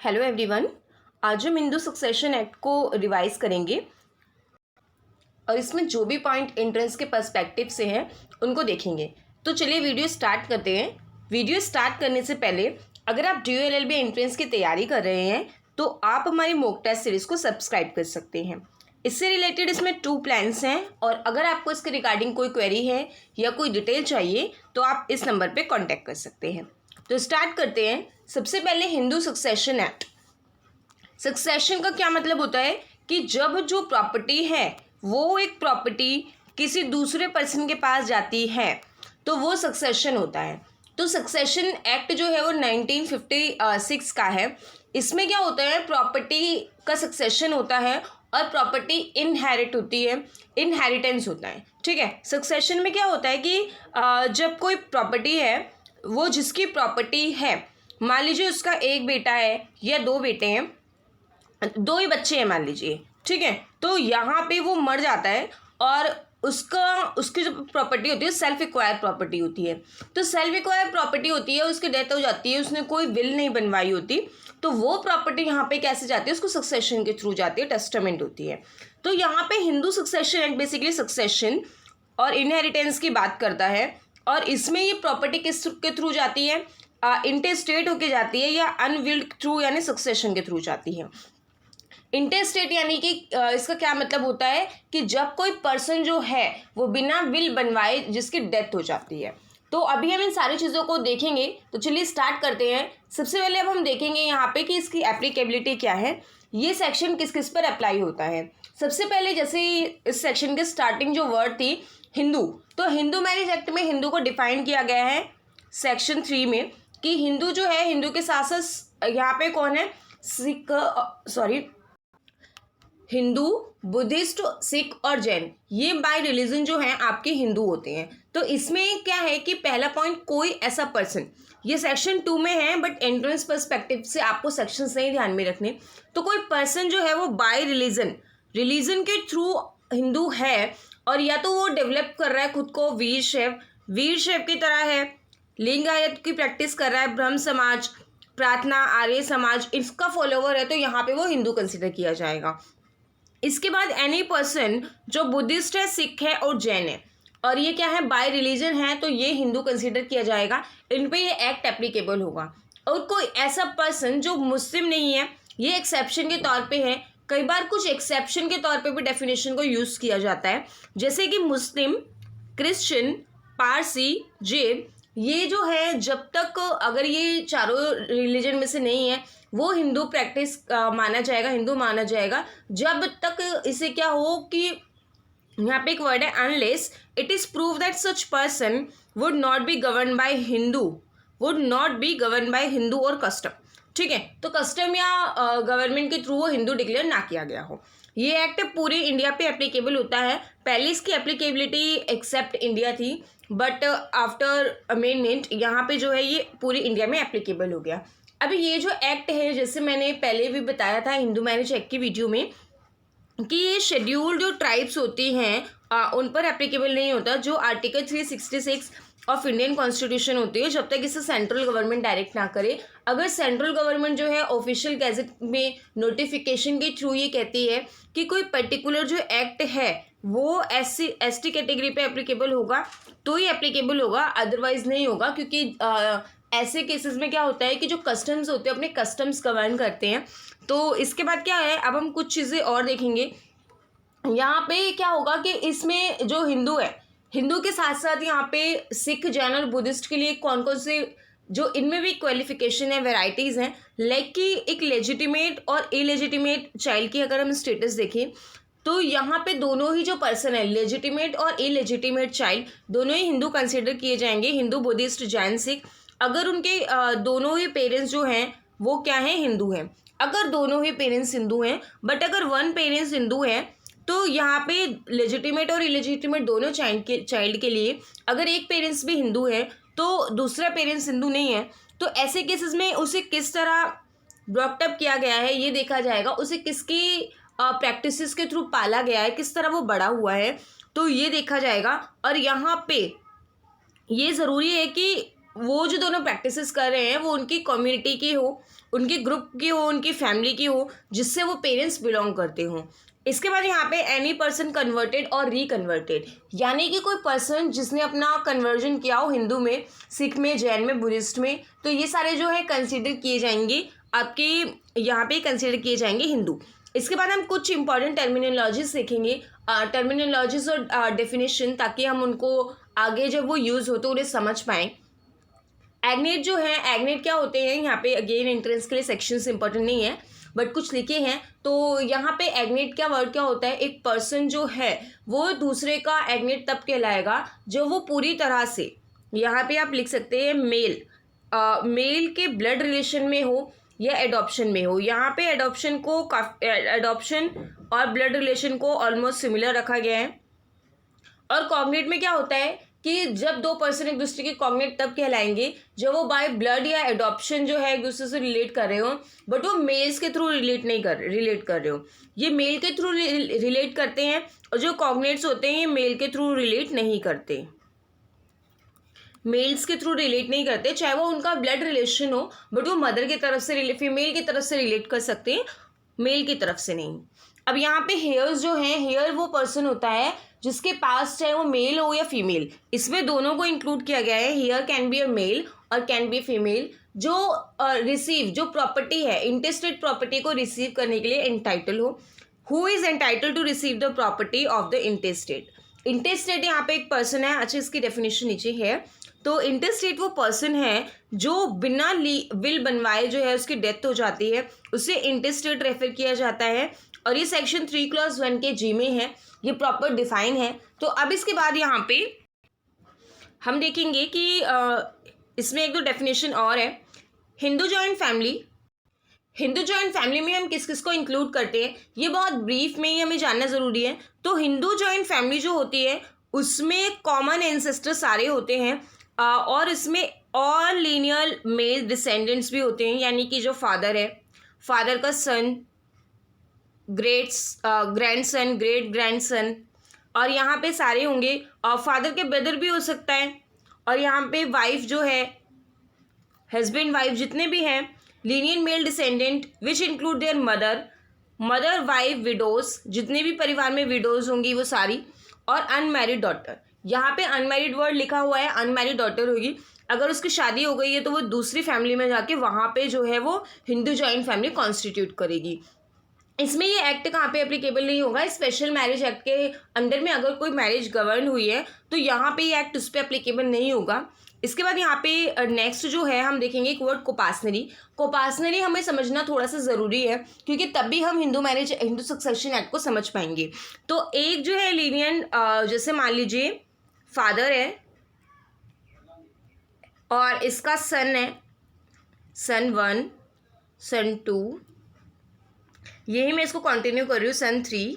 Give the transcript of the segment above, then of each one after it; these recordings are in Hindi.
Hello everyone. आज हम हिंदू सक्सेशन एक्ट को रिवाइज करेंगे और इसमें जो भी पॉइंट एंट्रेंस के पर्सपेक्टिव से हैं उनको देखेंगे। तो चलिए वीडियो स्टार्ट करते हैं। वीडियो स्टार्ट करने से पहले अगर आप DU LLB एंट्रेंस की तैयारी कर रहे हैं तो आप हमारी मॉक टेस्ट सीरीज़ को सब्सक्राइब कर सकते हैं। इससे रिलेटेड इसमें 2 प्लान्स हैं और अगर आपको इसके रिगार्डिंग कोई क्वेरी है या कोई डिटेल चाहिए तो आप इस नंबर पर कॉन्टैक्ट कर सकते हैं। तो स्टार्ट करते हैं। सबसे पहले हिंदू सक्सेशन एक्ट। सक्सेशन का क्या मतलब होता है कि जब जो प्रॉपर्टी है वो एक प्रॉपर्टी किसी दूसरे पर्सन के पास जाती है तो वो सक्सेशन होता है। तो सक्सेशन एक्ट जो है वो 1956 का है। इसमें क्या होता है, प्रॉपर्टी का सक्सेशन होता है और प्रॉपर्टी इनहेरिट होती है, इनहेरिटेंस होता है। ठीक है। सक्सेशन में क्या होता है कि जब कोई प्रॉपर्टी है वो जिसकी प्रॉपर्टी है, मान लीजिए उसका एक बेटा है या 2 बेटे हैं, 2 ही बच्चे हैं मान लीजिए, ठीक है। तो यहाँ पे वो मर जाता है और उसकी जो प्रॉपर्टी होती है सेल्फ एक्वायर प्रॉपर्टी होती है। तो सेल्फ एक्वायर प्रॉपर्टी होती है, उसकी डेथ हो जाती है, उसने कोई विल नहीं बनवाई होती, तो वो प्रॉपर्टी यहाँ पे कैसे जाती है, उसको सक्सेशन के थ्रू जाती है, टेस्टामेंट होती है। तो यहाँ पे Hindu succession act basically succession और इनहेरिटेंस की बात करता है और इसमें ये प्रॉपर्टी किस के थ्रू जाती है, इंटेस्टेट होके जाती है या अनविल्ड थ्रू यानी सक्सेशन के थ्रू जाती है। इंटेस्टेट यानी कि इसका क्या मतलब होता है कि जब कोई पर्सन जो है वो बिना विल बनवाए जिसकी डेथ हो जाती है। तो अभी हम इन सारी चीज़ों को देखेंगे। तो चलिए स्टार्ट करते हैं। सबसे पहले अब हम देखेंगे यहाँ पे कि इसकी एप्लीकेबिलिटी क्या है, ये सेक्शन किस किस पर अप्लाई होता है। सबसे पहले जैसे इस सेक्शन के स्टार्टिंग जो वर्ड थी हिंदू, तो हिंदू मैरिज एक्ट में हिंदू को डिफाइन किया गया है सेक्शन 3 में कि हिंदू जो है, हिंदू के साथ साथ यहाँ पे कौन है, हिंदू, बुद्धिस्ट, सिख और जैन, ये बाय रिलीजन जो हैं आपके हिंदू होते हैं। तो इसमें क्या है कि पहला पॉइंट, कोई ऐसा पर्सन, ये सेक्शन 2 में है बट एंट्रेंस पर्सपेक्टिव से आपको सेक्शन सही ध्यान में रखने। तो कोई पर्सन जो है वो बाय रिलीजन के थ्रू हिंदू है और या तो वो डेवलप कर रहा है खुद को वीर शैव की तरह है, लिंगायत की प्रैक्टिस कर रहा है, ब्रह्म समाज, प्रार्थना, आर्य समाज, इसका फॉलोवर है, तो यहाँ पे वो हिंदू कंसिडर किया जाएगा। इसके बाद एनी पर्सन जो बुद्धिस्ट है, सिख है और जैन है और ये क्या है, बाय रिलीजन है, तो ये हिंदू कंसीडर किया जाएगा, इन पे ये एक्ट एप्लीकेबल होगा। और कोई ऐसा पर्सन जो मुस्लिम नहीं है, ये एक्सेप्शन के तौर पे है। कई बार कुछ एक्सेप्शन के तौर पे भी डेफिनेशन को यूज़ किया जाता है, जैसे कि मुस्लिम, क्रिश्चियन, पारसी, जैन, ये जो है जब तक अगर ये चारों रिलीजन में से नहीं है वो हिंदू प्रैक्टिस माना जाएगा, हिंदू माना जाएगा, जब तक इसे क्या हो कि यहाँ पे एक वर्ड है unless it is prove that such person would not be govern by Hindu और कस्टम। ठीक है। तो कस्टम या गवर्नमेंट के थ्रू वो हिंदू डिक्लेयर ना किया गया हो। ये एक्ट पूरे इंडिया पे एप्लीकेबल होता है। पहले इसकी एप्लीकेबिलिटी एक्सेप्ट इंडिया थी बट आफ्टर अमेंडमेंट यहाँ पे जो है ये पूरी इंडिया में एप्लीकेबल हो गया। अभी ये जो एक्ट है, जैसे मैंने पहले भी बताया था हिंदू मैरिज एक्ट की वीडियो में, कि ये शेड्यूल्ड जो ट्राइब्स होती हैं उन पर एप्लीकेबल नहीं होता। जो आर्टिकल 366 ऑफ इंडियन कॉन्स्टिट्यूशन होती है, जब तक इसे सेंट्रल गवर्नमेंट डायरेक्ट ना करे, अगर सेंट्रल गवर्नमेंट जो है ऑफिशियल गैजेट में नोटिफिकेशन के थ्रू ये कहती है कि कोई पर्टिकुलर जो एक्ट है वो SC/ST कैटेगरी पे एप्लीकेबल होगा तो ही एप्लीकेबल होगा, अदरवाइज नहीं होगा। क्योंकि ऐसे केसेस में क्या होता है कि जो कस्टम्स होते हैं अपने कस्टम्स गवर्न करते हैं। तो इसके बाद क्या है, अब हम कुछ चीज़ें और देखेंगे। यहाँ पे क्या होगा कि इसमें जो हिंदू है, हिंदू के साथ साथ यहाँ पे सिख, जैन और बुद्धिस्ट के लिए कौन कौन से, जो इनमें भी क्वालिफिकेशन है, वेराइटीज़ हैं, लाइक कि एक लेजिटिमेट और इलेजिटिमेट चाइल्ड की अगर हम स्टेटस देखें तो यहाँ पे दोनों ही जो पर्सन है, लेजिटिमेट और इलेजिटिमेट चाइल्ड, दोनों ही हिंदू कंसिडर किए जाएंगे, हिंदू, बुद्धिस्ट, जैन, सिख, अगर उनके दोनों ही पेरेंट्स जो हैं वो क्या हैं, हिंदू हैं। अगर दोनों ही पेरेंट्स हिंदू हैं बट अगर वन पेरेंट्स हिंदू है तो यहाँ पे लेजिटिमेट और इलेजिटिमेट दोनों चाइल्ड के लिए अगर एक पेरेंट्स भी हिंदू है तो दूसरा पेरेंट्स हिंदू नहीं है, तो ऐसे केसेस में उसे किस तरह ब्रॉटअप किया गया है ये देखा जाएगा, उसे किसकी प्रैक्टिसेस के थ्रू पाला गया है, किस तरह वो बड़ा हुआ है, तो ये देखा जाएगा। और यहाँ पे ये ज़रूरी है कि वो जो दोनों प्रैक्टिसेस कर रहे हैं वो उनकी कम्युनिटी की हो, उनके ग्रुप की हो, उनकी फैमिली की हो, जिससे वो पेरेंट्स बिलोंग करते हों। इसके बाद यहाँ पे एनी पर्सन कन्वर्टेड और रिकन्वर्टेड, यानी कि कोई पर्सन जिसने अपना कन्वर्जन किया हो हिंदू में, सिख में, जैन में, बुद्धिस्ट में, तो ये सारे जो है कंसिडर किए जाएंगे, आपके यहाँ पे कंसिडर किए जाएंगे हिंदू। इसके बाद हम कुछ इंपॉर्टेंट टर्मिनोलॉजीज देखेंगे, टर्मिनोलॉजीज और डेफिनेशन, ताकि हम उनको आगे जब वो यूज़ हो तो उन्हें समझ पाएँ। एग्नेट जो है, एग्नेट क्या होते हैं, यहाँ पे अगेन एंट्रेंस के लिए सेक्शंस इंपॉर्टेंट नहीं है बट कुछ लिखे हैं। तो यहाँ पे एग्नेट क्या वर्ड क्या होता है, एक पर्सन जो है वो दूसरे का एग्नेट तब कहलाएगा जो वो पूरी तरह से, यहाँ पे आप लिख सकते हैं मेल, मेल के ब्लड रिलेशन में हो या एडॉप्शन में हो। यहाँ पे एडॉप्शन और ब्लड रिलेशन को ऑलमोस्ट सिमिलर रखा गया है। और कॉग्नेट में क्या होता है कि जब दो पर्सन एक दूसरे के कॉग्नेट तब कहलाएंगे जब वो बाय ब्लड या एडॉप्शन जो है एक दूसरे से रिलेट कर रहे हो, बट वो मेल्स के थ्रू रिलेट कर रहे हो। ये मेल के थ्रू रिलेट करते हैं, और जो कॉग्नेट्स होते हैं ये मेल के थ्रू रिलेट नहीं करते, मेल्स के थ्रू रिलेट नहीं करते, चाहे वो उनका ब्लड रिलेशन हो, बट वो मदर की तरफ से, फीमेल की तरफ से रिलेट कर सकते हैं, मेल की तरफ से नहीं। अब यहाँ पे हेयर्स जो हैं, हेयर वो पर्सन होता है जिसके पास चाहे वो मेल हो या फीमेल, इसमें दोनों को इंक्लूड किया गया है। Heir can be a male और कैन बी फीमेल, जो रिसीव जो प्रॉपर्टी है, इंटेस्टेड प्रॉपर्टी को रिसीव करने के लिए एंटाइटल हो। Who is entitle to receive the property of the intestate. Intestate यहाँ पे एक पर्सन है। अच्छा, इसकी डेफिनेशन नीचे है। तो इंटेस्टेड वो पर्सन है जो बिना विल बनवाए जो है उसकी डेथ हो जाती है, उसे इंटेस्टेड रेफर किया जाता है। और ये सेक्शन 3 क्लॉज 1 के जी में है, ये प्रॉपर डिफाइन है। तो अब इसके बाद यहाँ पे हम देखेंगे कि इसमें एक दो डेफिनेशन और है। Hindu joint family, Hindu joint family में हम किस किस को इंक्लूड करते हैं, ये बहुत ब्रीफ में ही हमें जानना ज़रूरी है। तो हिंदू जॉइंट फैमिली जो होती है उसमें कॉमन एंसेस्टर सारे होते हैं, और इसमें ऑल लीनियर मेल डिसेंडेंट्स भी होते हैं, यानी कि जो फादर है, फादर का सन, ग्रैंडसन, ग्रेट ग्रैंडसन, और यहाँ पे सारे होंगे, और फादर के ब्रदर भी हो सकता है। और यहाँ पे वाइफ जो है, हस्बैंड वाइफ जितने भी हैं, linear male descendant which include their mother, mother wife widows, जितने भी परिवार में विडोज होंगी वो सारी, और अनमैरिड डॉटर। यहाँ पे अनमैरिड वर्ड लिखा हुआ है, अनमैरिड डॉटर होगी। अगर उसकी शादी हो गई है तो वो दूसरी फैमिली में जाके वहाँ पे जो है वो हिंदू जॉइंट फैमिली कॉन्स्टिट्यूट करेगी। इसमें ये एक्ट कहाँ पे एप्लीकेबल नहीं होगा, स्पेशल मैरिज एक्ट के अंडर में अगर कोई मैरिज गवर्न हुई है तो यहाँ पे ये एक्ट उस पर एप्लीकेबल नहीं होगा। इसके बाद यहाँ पे नेक्स्ट जो है हम देखेंगे एक वर्ड कोपासनरी। कोपासनरी हमें समझना थोड़ा सा ज़रूरी है, क्योंकि तभी हम हिंदू सक्सेशन एक्ट को समझ पाएंगे। तो एक जो है लीनियन, जैसे मान लीजिए फादर है और इसका सन है, सन 1, सन 2, यही मैं इसको कंटिन्यू कर रही हूँ, सन 3,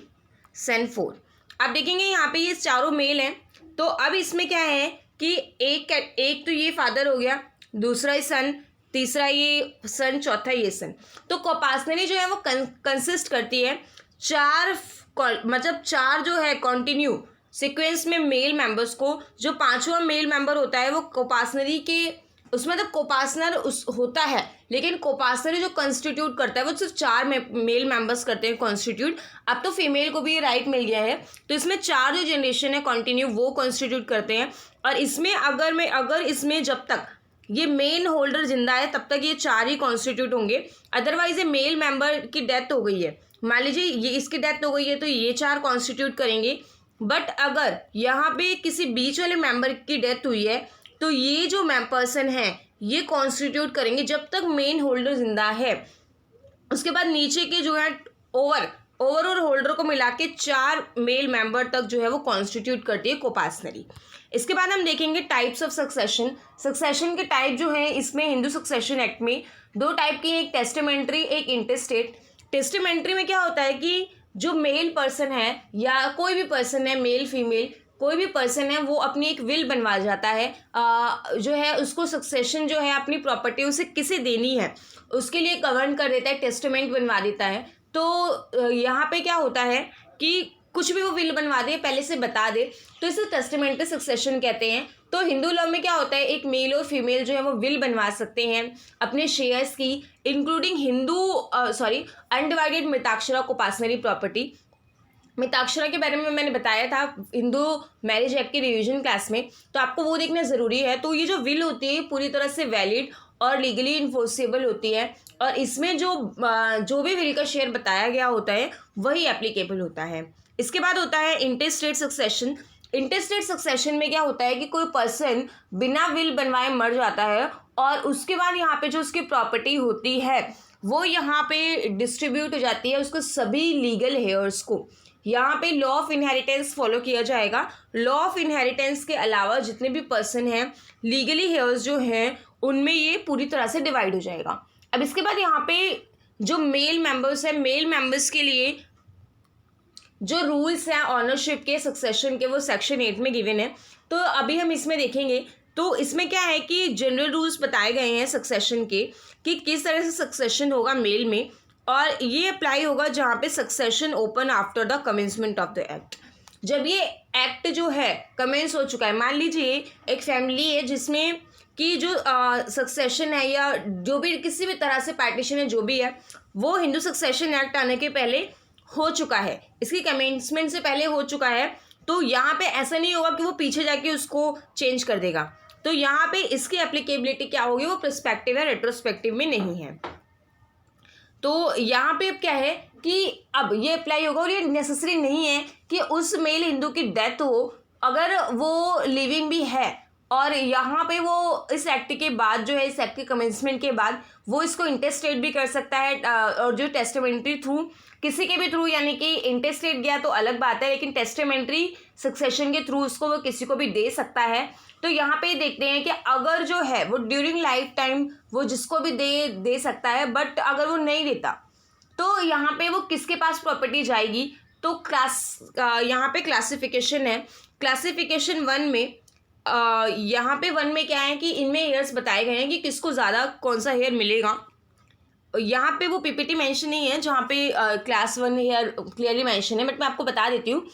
सन 4। आप देखेंगे यहाँ पे ये चारों मेल हैं। तो अब इसमें क्या है कि एक तो ये फादर हो गया, दूसरा ये सन, तीसरा ये सन, चौथा ये सन। तो कोपासनरी जो है वो कंसिस्ट करती है चार जो है कॉन्टिन्यू सीक्वेंस में मेल मेंबर्स को। जो पांचवा मेल मेंबर होता है वो कोपासनरी के, उसमें तो कोपासनर होता है, लेकिन कोपासनरी जो कॉन्स्टिट्यूट करता है वो सिर्फ 4 मेल मेंबर्स करते हैं कॉन्स्टिट्यूट। अब तो फीमेल को भी ये राइट मिल गया है, तो इसमें 4 जो जनरेशन है कॉन्टिन्यू वो कॉन्स्टिट्यूट करते हैं। और इसमें अगर इसमें जब तक ये मेन होल्डर जिंदा है तब तक ये 4 ही कॉन्स्टिट्यूट होंगे। अदरवाइज ये मेल मेंबर की डेथ हो गई है, मान लीजिए ये इसकी डेथ हो गई है, तो ये 4 कॉन्स्टिट्यूट करेंगे। बट अगर यहाँ पे किसी बीच वाले मेंबर की डेथ हुई है तो ये जो पर्सन है ये कॉन्स्टिट्यूट करेंगे जब तक मेन होल्डर जिंदा है। उसके बाद नीचे के जो है ओवर और होल्डर को मिला के 4 मेल मेंबर तक जो है वो कॉन्स्टिट्यूट करती है कोपासनरी। इसके बाद हम देखेंगे टाइप्स ऑफ सक्सेशन। सक्सेशन के टाइप जो है इसमें हिंदू सक्सेशन एक्ट में 2 टाइप की, एक टेस्टामेंट्री, एक इंटेस्टेट। टेस्टामेंट्री में क्या होता है कि जो मेल पर्सन है या कोई भी पर्सन है, मेल फीमेल कोई भी पर्सन है, वो अपनी एक विल बनवा जाता है, जो है उसको सक्सेशन जो है अपनी प्रॉपर्टी उसे किसे देनी है उसके लिए गवर्न कर देता है, टेस्टामेंट बनवा देता है। तो यहाँ पे क्या होता है कि कुछ भी वो विल बनवा दे, पहले से बता दे, तो इसे टेस्टामेंटरी सक्सेशन कहते हैं। तो हिंदू लॉ में क्या होता है, एक मेल और फीमेल जो है वो विल बनवा सकते हैं अपने शेयर्स की, इंक्लूडिंग अनडिवाइडेड मिताक्षरा को पार्सनरी प्रॉपर्टी। मिताक्षरा के बारे में मैंने बताया था हिंदू मैरिज एक्ट की रिवीजन क्लास में, तो आपको वो देखना ज़रूरी है। तो ये जो विल होती है पूरी तरह से वैलिड और लीगली इन्फोर्सेबल होती है, और इसमें जो भी विल का शेयर बताया गया होता है वही एप्लीकेबल होता है। इसके बाद होता है इंटेस्टेट सक्सेशन। इंटेस्टेट सक्सेशन में क्या होता है कि कोई पर्सन बिना विल बनवाए मर जाता है, और उसके बाद यहाँ पे जो उसकी प्रॉपर्टी होती है वो यहाँ पे डिस्ट्रीब्यूट हो जाती है उसको सभी लीगल हेयर्स को। यहाँ पे लॉ ऑफ इनहेरिटेंस फॉलो किया जाएगा। लॉ ऑफ इनहेरिटेंस के अलावा जितने भी पर्सन हैं लीगली हेयर्स जो हैं उनमें ये पूरी तरह से डिवाइड हो जाएगा। अब इसके बाद यहाँ पे जो मेल मेंबर्स हैं, मेल मेंबर्स के लिए जो रूल्स हैं ऑनरशिप के, सक्सेशन के, वो सेक्शन 8 में गिवन है। तो अभी हम इसमें देखेंगे। तो इसमें क्या है कि जनरल रूल्स बताए गए हैं सक्सेशन के कि किस तरह से सक्सेशन होगा मेल में, और ये अप्लाई होगा जहाँ पे succession open after the commencement of the act. जब ये एक्ट जो है कमेंस हो चुका है, मान लीजिए एक फैमिली है जिसमें कि जो सक्सेशन है या जो भी किसी भी तरह से पार्टीशन है जो भी है वो हिंदू सक्सेशन एक्ट आने के पहले हो चुका है, इसकी कमेंसमेंट से पहले हो चुका है। तो यहाँ पे ऐसा नहीं होगा कि वो पीछे जाके उसको चेंज कर देगा। तो यहाँ पे इसकी एप्लीकेबिलिटी क्या होगी, वो प्रोस्पेक्टिव है, रेट्रोस्पेक्टिव में नहीं है। तो यहाँ पे अब क्या है कि अब ये अप्लाई होगा, और ये नेसेसरी नहीं है कि उस मेल हिंदू की डेथ हो अगर वो लिविंग भी है, और यहाँ पे वो इस एक्ट के बाद जो है, इस एक्ट के कमेंसमेंट के बाद वो इसको इंटेस्टेट भी कर सकता है, और जो टेस्टामेंट्री थ्रू किसी के भी थ्रू, यानी कि इंटेस्टेट गया तो अलग बात है, लेकिन टेस्टामेंट्री सक्सेशन के थ्रू उसको वो किसी को भी दे सकता है। तो यहाँ पे देखते हैं कि अगर जो है वो ड्यूरिंग लाइफ टाइम वो जिसको भी दे सकता है, बट अगर वो नहीं देता तो यहाँ पे वो किसके पास प्रॉपर्टी जाएगी। तो यहाँ पे क्लासिफिकेशन है। क्लासिफिकेशन 1 में यहाँ पे 1 में क्या है कि इनमें हेयर्स बताए गए हैं कि किसको ज़्यादा कौन सा हेयर मिलेगा। यहाँ पे वो पीपीटी मेंशन नहीं है जहाँ पे क्लास 1 हेयर क्लियरली मेंशन है, बट मैं आपको बता देती हूँ।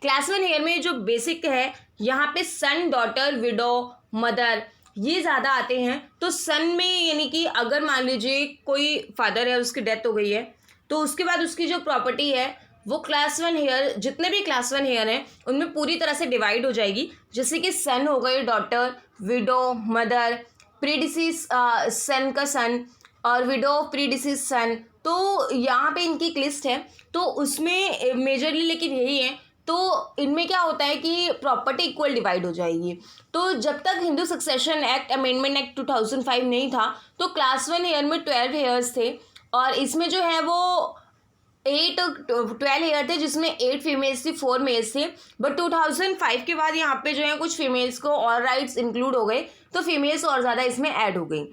क्लास 1 हेयर में जो बेसिक है यहाँ पे सन, डॉटर, विडो, मदर ये ज़्यादा आते हैं। तो सन में यानी कि अगर मान लीजिए कोई फादर है उसकी डेथ हो गई है तो उसके बाद उसकी जो प्रॉपर्टी है वो क्लास 1 हेयर, जितने भी क्लास 1 हेयर हैं उनमें पूरी तरह से डिवाइड हो जाएगी। जैसे कि सन हो गए, डॉटर, विडो, मदर, प्रीडिसीज सन का सन, और विडो प्रीडिसीज सन। तो यहाँ पे इनकी एक लिस्ट है, तो उसमें मेजरली लेकिन यही है। तो इनमें क्या होता है कि प्रॉपर्टी इक्वल डिवाइड हो जाएगी। तो जब तक Hindu succession act amendment act 2005 नहीं था तो क्लास 1 हेयर में 12 हेयर्स थे, और इसमें जो है वो 12 हेयर थे जिसमें 8 फीमेल्स थी, 4 मेल्स थे। बट 2005 के बाद यहाँ पे जो है कुछ फीमेल्स को और राइट्स इंक्लूड हो गए, तो फीमेल्स और ज़्यादा इसमें ऐड हो गई।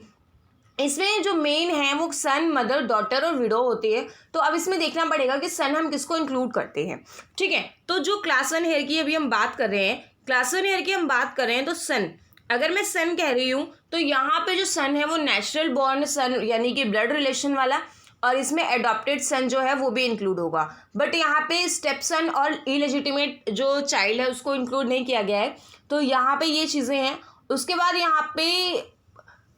इसमें जो मेन है वो सन, मदर, डॉटर और विडो होती है। तो अब इसमें देखना पड़ेगा कि सन हम किसको इंक्लूड करते हैं। ठीक है, तो जो क्लास 1 हेयर की अभी हम बात कर रहे हैं, क्लास 1 हेयर की हम बात कर रहे हैं, तो सन, अगर मैं सन कह रही हूँ तो यहाँ पे जो सन है वो नेचुरल बॉर्न सन यानी कि ब्लड रिलेशन वाला, और इसमें एडॉप्टेड सन जो है वो भी इंक्लूड होगा। बट यहाँ पे स्टेप सन और इलेजिटिमेट जो चाइल्ड है उसको इंक्लूड नहीं किया गया है। तो यहाँ पे ये चीज़ें हैं। उसके बाद यहाँ पे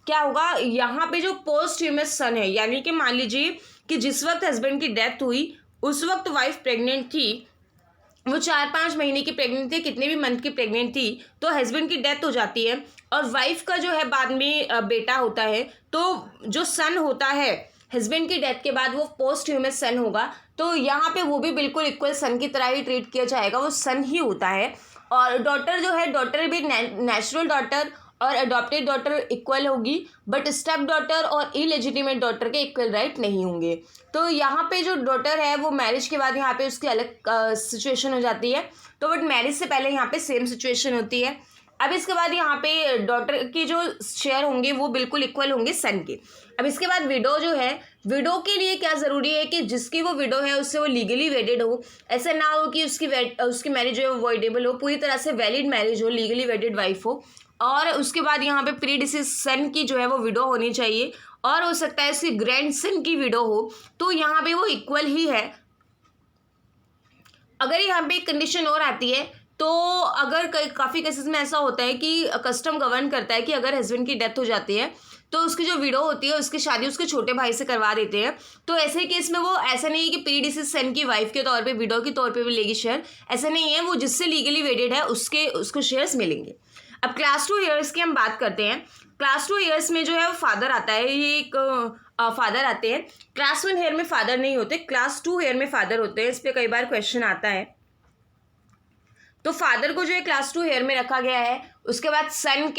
क्या होगा, यहाँ पे जो पोस्ट ह्यूमस सन है, यानी कि मान लीजिए कि जिस वक्त हस्बैंड की डेथ हुई उस वक्त वाइफ प्रेग्नेंट थी, वो 4-5 महीने की प्रेग्नेंट थी, कितने भी मंथ की प्रेग्नेंट थी, तो हस्बैंड की डेथ हो जाती है और वाइफ का जो है बाद में बेटा होता है। तो जो सन होता है हस्बैंड की डेथ के बाद वो पोस्ट ह्यूमस सन होगा। तो यहाँ पे वो भी बिल्कुल इक्वल सन की तरह ही ट्रीट किया जाएगा, वो सन ही होता है। और डॉटर जो है, डॉटर भी नेचुरल डॉटर और अडॉप्टेड डॉटर इक्वल होगी, बट स्टेप डॉटर और इलेजिटिमेट डॉटर के इक्वल राइट नहीं होंगे। तो यहाँ पे जो डॉटर है वो मैरिज के बाद यहाँ पे उसकी अलग सिचुएशन हो जाती है, तो बट मैरिज से पहले यहाँ पे सेम सिचुएशन होती है। अब इसके बाद यहाँ पे डॉटर की जो शेयर होंगे वो बिल्कुल इक्वल होंगे सन के। अब इसके बाद विडो जो है, विडो के लिए क्या ज़रूरी है कि जिसकी वो विडो है उससे वो लीगली वेडेड हो। ऐसा ना हो कि उसकी मैरिज जो है वो वॉइडेबल हो, पूरी तरह से वैलिड मैरिज हो, लीगली वेडेड वाइफ हो। और उसके बाद यहाँ पे प्रीडिसीज सन की जो है वो विडो होनी चाहिए, और हो सकता है उसकी ग्रैंड सन की विडो हो। तो यहाँ पे वो इक्वल ही है। अगर यहाँ पे एक कंडीशन और आती है, तो अगर काफ़ी केसेस में ऐसा होता है कि कस्टम गवर्न करता है कि अगर हस्बैंड की डेथ हो जाती है तो उसकी जो विडो होती है उसकी शादी उसके छोटे भाई से करवा देते हैं। तो ऐसे केस में वो ऐसा नहीं है कि प्रीडिसीज सन की वाइफ के तौर पे, विडो के तौर पे भी लेगी शेयर, ऐसा नहीं है। वो जिससे लीगली वेडेड है उसको शेयर्स मिलेंगे। अब क्लास 2 हेयर्स की हम बात करते हैं। क्लास 2 हेयर्स में जो है वो फादर आता है, ये एक फादर आते हैं। क्लास 1 हेयर में फादर नहीं होते, क्लास 2 हेयर में फादर होते हैं। इस पर कई बार क्वेश्चन आता है। तो फादर को जो है क्लास 2 हेयर में रखा गया है। उसके बाद सन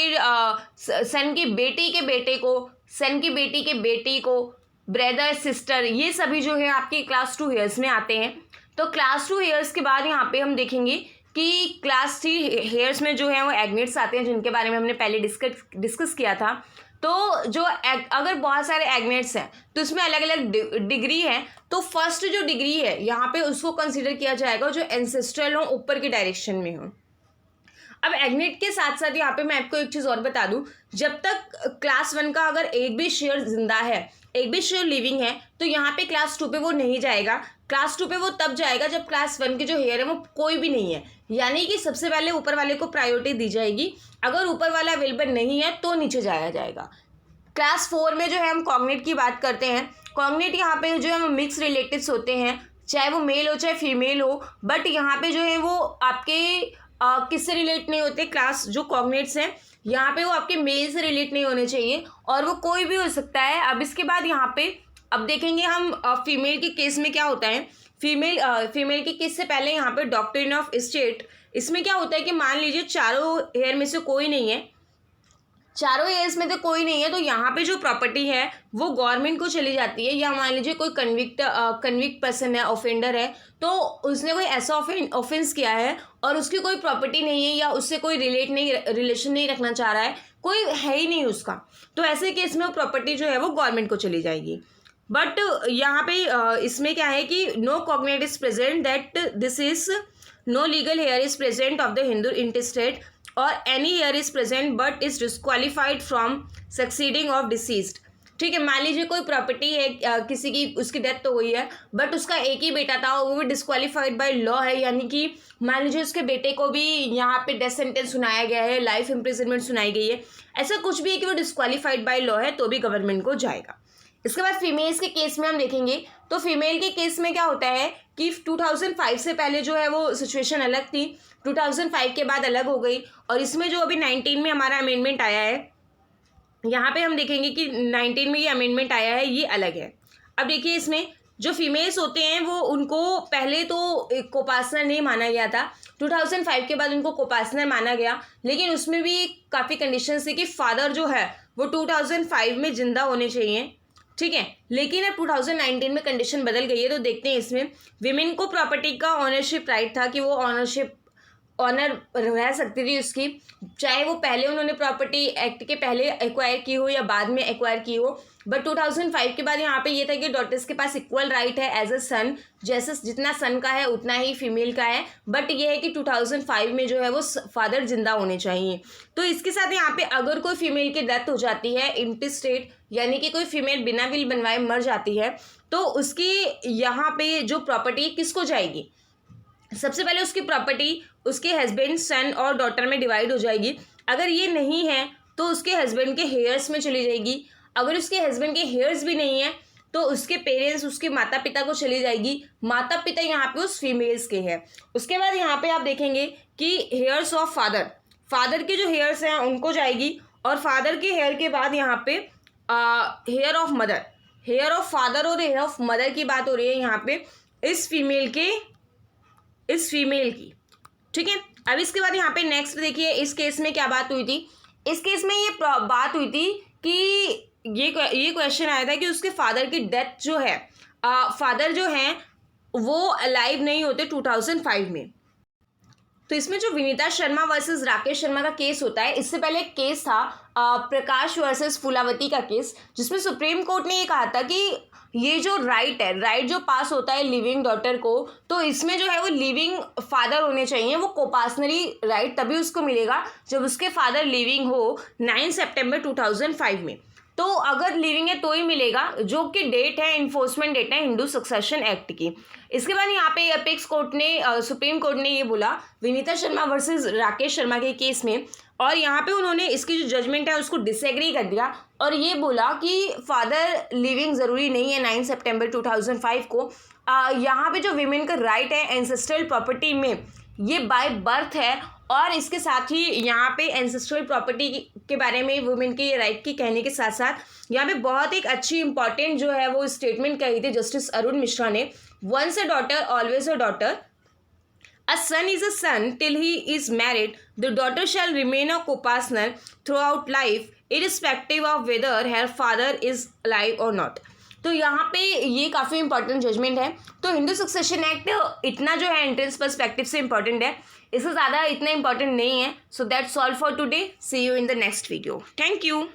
की बेटी के बेटे को, सन की बेटी के बेटी को, ब्रदर सिस्टर, ये सभी जो है आपके क्लास 2 हेयर्स में आते हैं। तो क्लास 2 हेयर्स के बाद यहाँ पे हम देखेंगे कि क्लास 3 हेयर्स में जो है वो एग्नेट्स आते हैं, जिनके बारे में हमने पहले डिस्कस किया था। तो जो अगर बहुत सारे एग्नेट्स हैं तो इसमें अलग अलग डिग्री है। तो फर्स्ट जो डिग्री है यहाँ पे उसको कंसीडर किया जाएगा जो एंसेस्ट्रल हो, ऊपर के डायरेक्शन में हो। अब एग्नेट के साथ साथ यहाँ पे मैं आपको एक चीज़ और बता दूं, जब तक क्लास 1 का अगर एक भी शेयर जिंदा है, एक भी शेयर लिविंग है, तो यहाँ पे क्लास 2 पे वो नहीं जाएगा। क्लास 2 पे वो तब जाएगा जब क्लास 1 के जो हेयर है वो कोई भी नहीं है, यानी कि सबसे पहले ऊपर वाले को प्रायोरिटी दी जाएगी। अगर ऊपर वाला अवेलेबल नहीं है तो नीचे जाया जाएगा। क्लास 4 में जो है हम कॉग्नेट की बात करते हैं। कॉग्नेट यहाँ पे जो है मिक्स रिलेटिव्स होते हैं, चाहे वो मेल हो चाहे फीमेल हो, बट यहाँ पे जो है वो आपके किससे रिलेट नहीं होते। क्लास जो कॉग्नेट्स हैं यहाँ पे वो आपके मेल से रिलेट नहीं होने चाहिए, और वो कोई भी हो सकता है। अब इसके बाद यहाँ पे अब देखेंगे हम फीमेल के केस में क्या होता है। फीमेल के केस से पहले यहाँ पे डॉक्ट्रिन ऑफ स्टेट, इसमें क्या होता है कि मान लीजिए चारों हेयर में से कोई नहीं है, चारों हेयर्स में तो कोई नहीं है, तो यहाँ पे जो प्रॉपर्टी है वो गवर्नमेंट को चली जाती है। या मान लीजिए कोई कन्विक्ट पर्सन है, ऑफेंडर है, तो उसने कोई ऐसा ऑफेंस किया है और उसकी कोई प्रॉपर्टी नहीं है या उससे कोई रिलेशन नहीं रखना चाह रहा है, कोई है ही नहीं उसका, तो ऐसे केस में वो प्रॉपर्टी जो है वो गवर्नमेंट को चली जाएगी। बट यहाँ पे इसमें क्या है कि no cognate is present that this is no legal heir is present of the Hindu intestate और any heir is present but is disqualified from succeeding of deceased. ठीक है, मान लीजिए कोई प्रॉपर्टी है किसी की, उसकी डेथ तो हुई है बट उसका एक ही बेटा था, वो भी डिस्क्वालिफाइड बाय लॉ है, यानी कि मान लीजिए उसके बेटे को भी यहाँ पे डेथ सेंटेंस सुनाया गया है, लाइफ इम्प्रिजनमेंट सुनाई गई है, ऐसा कुछ भी है कि वो डिस्क्वालिफाइड बाय लॉ है, तो भी गवर्नमेंट को जाएगा। इसके बाद फीमेल्स के केस में हम देखेंगे, तो फीमेल के केस में क्या होता है कि 2005 से पहले जो है वो सिचुएशन अलग थी, 2005 के बाद अलग हो गई, और इसमें जो अभी 19 में हमारा अमेंडमेंट आया है, यहाँ पे हम देखेंगे कि 19 में ये अमेंडमेंट आया है, ये अलग है। अब देखिए इसमें जो फीमेल्स होते हैं वो, उनको पहले तो कोपासनर नहीं माना गया था, 2005 के बाद उनको कोपासनर माना गया, लेकिन उसमें भी काफ़ी कंडीशंस थी कि फादर जो है वो 2005 में जिंदा होने चाहिए। ठीक है, लेकिन अब 2019 में कंडीशन बदल गई है, तो देखते हैं इसमें विमेन को प्रॉपर्टी का ऑनरशिप राइट था कि वो ऑनर रह सकती थी उसकी, चाहे वो पहले उन्होंने प्रॉपर्टी एक्ट के पहले एक्वायर की हो या बाद में एक्वायर की हो। बट 2005 के बाद यहाँ पे ये था कि डॉटर्स के पास इक्वल राइट है एज अ सन, जैसे जितना सन का है उतना ही फीमेल का है, बट ये है कि 2005 में जो है वो फादर जिंदा होने चाहिए। तो इसके साथ यहाँ पे अगर कोई फीमेल की डेथ हो जाती है इंटेस्टेट, यानी कि कोई फीमेल बिना विल बनवाए मर जाती है, तो उसकी यहाँ पे जो प्रॉपर्टी किसको जाएगी, सबसे पहले उसकी प्रॉपर्टी उसके हस्बैंड, सन और डॉटर में डिवाइड हो जाएगी। अगर ये नहीं है तो उसके हस्बैंड के हेयर्स में चली जाएगी। अगर उसके हस्बैंड के हेयर्स भी नहीं है तो उसके पेरेंट्स, उसके माता पिता को चली जाएगी। माता पिता यहाँ पे उस फीमेल्स के हैं। उसके बाद यहाँ पे आप देखेंगे कि हेयर्स ऑफ फादर, फादर के जो हेयर्स हैं उनको जाएगी, और फादर के हेयर के बाद यहाँ पे heir of mother, heir of father और हेयर ऑफ मदर की बात हो रही है यहाँ पे इस फीमेल की। ठीक है, अब इसके बाद यहाँ पे नेक्स्ट देखिए इस केस में क्या बात हुई थी। इस केस में ये बात हुई थी कि ये क्वेश्चन आया था कि उसके फादर की डेथ जो है, फादर जो हैं वो अलाइव नहीं होते 2005 में। तो इसमें जो विनीता शर्मा वर्सेस राकेश शर्मा का केस होता है, इससे पहले एक केस था प्रकाश वर्सेस फूलावती का केस, जिसमें सुप्रीम कोर्ट ने ये कहा था कि ये जो राइट जो पास होता है लिविंग डॉटर को, तो इसमें जो है वो लिविंग फादर होने चाहिए, वो कोपासनरी राइट तभी उसको मिलेगा जब उसके फादर लिविंग हो 9 सितंबर 2005 में। तो अगर लिविंग है तो ही मिलेगा, जो कि डेट है इन्फोर्समेंट डेट है हिंदू सक्सेशन एक्ट की। इसके बाद यहाँ पे अपेक्स कोर्ट ने सुप्रीम कोर्ट ने ये बोला विनीता शर्मा वर्सेस राकेश शर्मा के केस में, और यहाँ पे उन्होंने इसकी जो जजमेंट है उसको डिसएग्री कर दिया और ये बोला कि फादर लिविंग ज़रूरी नहीं है 9 सितंबर 2005 को। यहाँ पे जो वीमेन का राइट है एंसेस्ट्रल प्रॉपर्टी में ये बाय बर्थ है, और इसके साथ ही यहाँ पे एंसेस्ट्रल प्रॉपर्टी के बारे में वुमेन के राइट की कहने के साथ साथ यहाँ पे बहुत एक अच्छी इंपॉर्टेंट जो है वो स्टेटमेंट कही थी जस्टिस अरुण मिश्रा ने, once a daughter always a daughter, a son is a son till he is married, the daughter shall remain a co-partner throughout life irrespective of whether her father is alive or not। तो यहाँ पे ये काफ़ी इंपॉर्टेंट जजमेंट है। तो हिंदू सक्सेशन एक्ट इतना जो है एंट्रेंस पर्सपेक्टिव से इंपॉर्टेंट है, इससे ज़्यादा इतना इंपॉर्टेंट नहीं है। So that's all for today, see you in the next video, thank you.